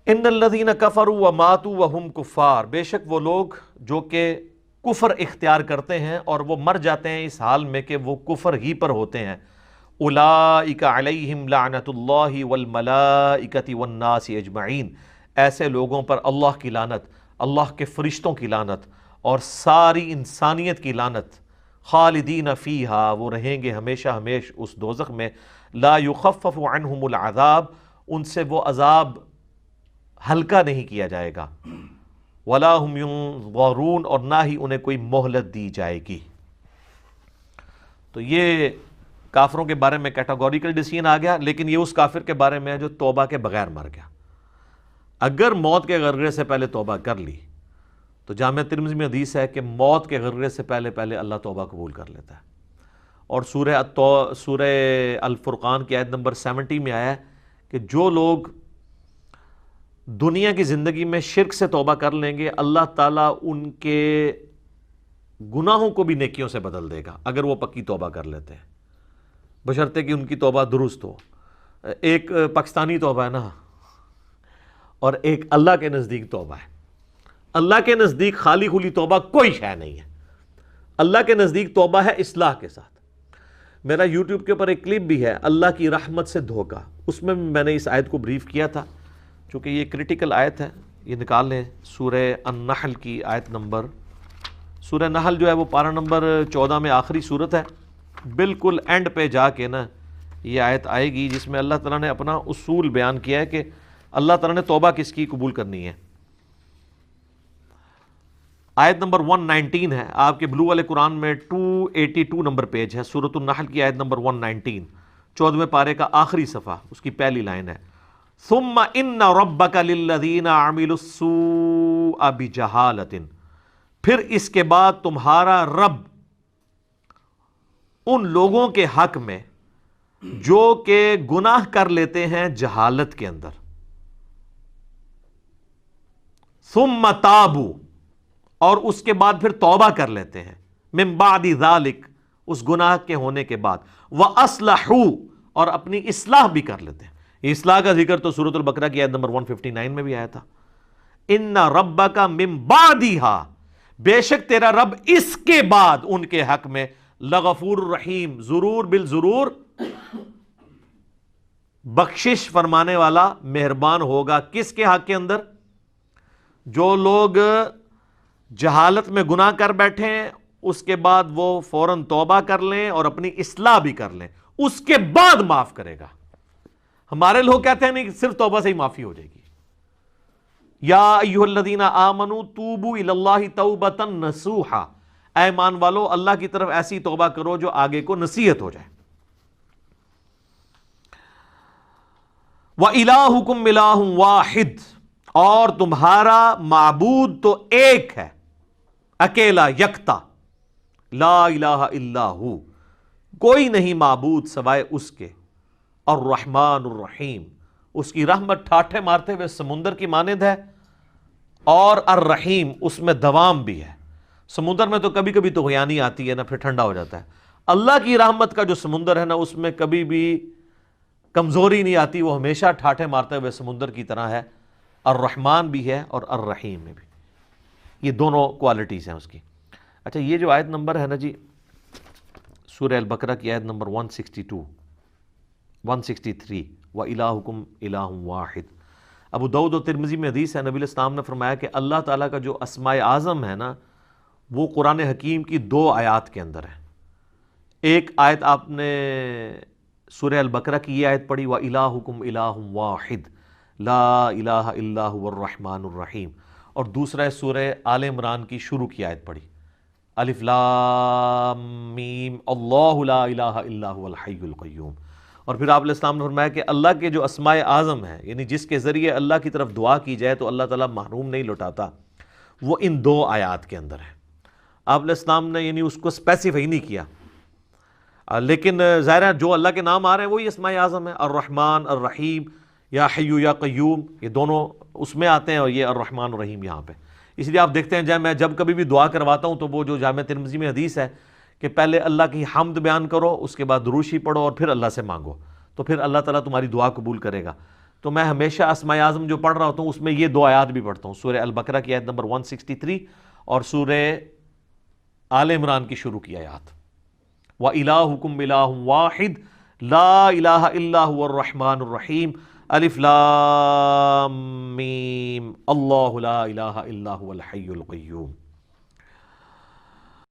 ان الذین کفروا وماتوا وہم کفار، بے شک وہ لوگ جو کہ کفر اختیار کرتے ہیں اور وہ مر جاتے ہیں اس حال میں کہ وہ کفر ہی پر ہوتے ہیں، اولئک علیہم لعنت اللہ والملائکۃ والناس اجمعین، ایسے لوگوں پر اللہ کی لعنت، اللہ کے فرشتوں کی لعنت اور ساری انسانیت کی لعنت، خالدین فیہا، وہ رہیں گے ہمیشہ ہمیش اس دوزخ میں، لا یخفف عنہم العذاب، ان سے وہ عذاب ہلکا نہیں کیا جائے گا، ولا هم ينظرون، اور نہ ہی انہیں کوئی مہلت دی جائے گی۔ تو یہ کافروں کے بارے میں کیٹاگوریکل ڈیسیژن آ گیا، لیکن یہ اس کافر کے بارے میں ہے جو توبہ کے بغیر مر گیا۔ اگر موت کے غرغرے سے پہلے توبہ کر لی تو جامع ترمذی میں حدیث ہے کہ موت کے غرغرے سے پہلے اللہ توبہ قبول کر لیتا ہے۔ اور سورہ الفرقان کی آیت نمبر 70 میں آیا ہے کہ جو لوگ دنیا کی زندگی میں شرک سے توبہ کر لیں گے، اللہ تعالیٰ ان کے گناہوں کو بھی نیکیوں سے بدل دے گا اگر وہ پکی توبہ کر لیتے ہیں، بشرطے کہ ان کی توبہ درست ہو۔ ایک پاکستانی توبہ ہے نا، اور ایک اللہ کے نزدیک توبہ ہے۔ اللہ کے نزدیک خالی خلی توبہ کوئی شے نہیں ہے، اللہ کے نزدیک توبہ ہے اصلاح کے ساتھ۔ میرا یوٹیوب کے اوپر ایک کلپ بھی ہے، اللہ کی رحمت سے دھوکہ، اس میں میں نے اس آیت کو بریف کیا تھا، چونکہ یہ کریٹیکل آیت ہے، یہ نکال لیں۔ سورہ النحل کی آیت نمبر، سورہ نحل جو ہے وہ پارہ نمبر 14 میں آخری صورت ہے، بالکل اینڈ پہ جا کے نا یہ آیت آئے گی جس میں اللہ تعالیٰ نے اپنا اصول بیان کیا ہے کہ اللہ تعالیٰ نے توبہ کس کی قبول کرنی ہے۔ آیت نمبر 119 ہے آپ کے بلو والے قرآن میں، 282 نمبر پیج ہے، سورۃ النحل کی آیت نمبر 119، 14ویں پارے کا آخری صفحہ، اس کی پہلی لائن ہے، ثم ان ربک للذین عملوا السوء بجہالۃ، پھر اس کے بعد تمہارا رب ان لوگوں کے حق میں جو کہ گناہ کر لیتے ہیں جہالت کے اندر، ثم تابوا، اور اس کے بعد پھر توبہ کر لیتے ہیں، من بعد ذالک، اس گناہ کے ہونے کے بعد، وَأَصْلَحُوا، اور اپنی اصلاح بھی کر لیتے ہیں۔ یہ اصلاح کا ذکر تو سورۃ البقرہ کی آیت نمبر 159 میں بھی آیا تھا، ان ربک من بعدہا، بے شک تیرا رب اس کے بعد ان کے حق میں لغفور الرحیم، ضرور بالضرور بخشش فرمانے والا، مہربان ہوگا۔ کس کے حق کے اندر؟ جو لوگ جہالت میں گناہ کر بیٹھے ہیں، اس کے بعد وہ فوراً توبہ کر لیں اور اپنی اصلاح بھی کر لیں، اس کے بعد معاف کرے گا۔ ہمارے لوگ کہتے ہیں نہیں، صرف توبہ سے ہی معافی ہو جائے گی۔ یا ایھا الذین آمنوا توبوا الی اللہ توبۃ نصوحا، اے ایمان والو اللہ کی طرف ایسی توبہ کرو جو آگے کو نصیحت ہو جائے۔ وَإِلَٰهُكُمْ إِلَٰهٌ وَاحِدٌ، اور تمہارا معبود تو ایک ہے، اکیلا، یکتا، لا الہ الا ہو، کوئی نہیں معبود سوائے اس کے، الرحمن الرحیم، اس کی رحمت ٹھاٹھے مارتے ہوئے سمندر کی مانند ہے، اور الرحیم، اس میں دوام بھی ہے۔ سمندر میں تو کبھی کبھی طغیانی آتی ہے نا، پھر ٹھنڈا ہو جاتا ہے۔ اللہ کی رحمت کا جو سمندر ہے نا، اس میں کبھی بھی کمزوری نہیں آتی، وہ ہمیشہ ٹھاٹھے مارتے ہوئے سمندر کی طرح ہے۔ الرحمن بھی ہے اور الرحیم میں بھی، یہ دونوں کوالٹیز ہیں اس کی۔ اچھا، یہ جو آیت نمبر ہے نا جی، سورہ البقرہ کی آیت نمبر 162 163، وَإِلَٰهُكُمْ إِلَٰهٌ وَاحِدٌ، ابو داؤد و ترمذی میں حدیث ہے، نبی علیہ السلام نے فرمایا کہ اللہ تعالیٰ کا جو اسماء اعظم ہے نا، وہ قرآن حکیم کی 2 آیات کے اندر ہے۔ ایک آیت آپ نے سورہ البقرہ کی یہ آیت پڑھی، وَإِلَٰهُكُمْ إِلَٰهٌ وَاحِدٌ لَا إِلَٰهَ إِلَّا هُوَ الرَّحْمَٰنُ الرَّحِيمُ، اور دوسرا ہے سورہ آل عمران کی شروع کی آیت پڑھی، الف لام میم اللہ لا الہ الا هو الحی القیوم۔ اور پھر آپ علیہ السلام نے فرمایا کہ اللہ کے جو اسماء اعظم ہیں، یعنی جس کے ذریعے اللہ کی طرف دعا کی جائے تو اللہ تعالیٰ محروم نہیں لوٹاتا، وہ ان 2 آیات کے اندر ہے۔ آپ علیہ السلام نے یعنی اس کو اسپیسیفائی نہیں کیا، لیکن ظاہر ہے جو اللہ کے نام آ رہے ہیں وہی اسماء اعظم ہیں، الرحمن، الرحیم، یا حی یا قیوم، یہ دونوں اس میں آتے ہیں، اور یہ الرحمن الرحیم یہاں پہ۔ اس لیے آپ دیکھتے ہیں میں جب کبھی بھی دعا کرواتا ہوں تو وہ جو جامع ترمذی میں حدیث ہے کہ پہلے اللہ کی حمد بیان کرو، اس کے بعد دروشی پڑھو، اور پھر اللہ سے مانگو، تو پھر اللہ تعالیٰ تمہاری دعا قبول کرے گا۔ تو میں ہمیشہ اسماء اعظم جو پڑھ رہا ہوتا ہوں اس میں یہ دو آیات بھی پڑھتا ہوں، سورہ البقرہ کی آیت نمبر 163 اور سورہ آل عمران کی شروع کی آیات۔ وَإِلَٰهُكُمْ إِلَٰهٌ وَاحِدٌ لَا إِلَٰهَ إِلَّا هُوَ الرَّحْمَٰنُ الرَّحِيمُ الف لام میم اللہ لا الہ الا هو الحی القیوم۔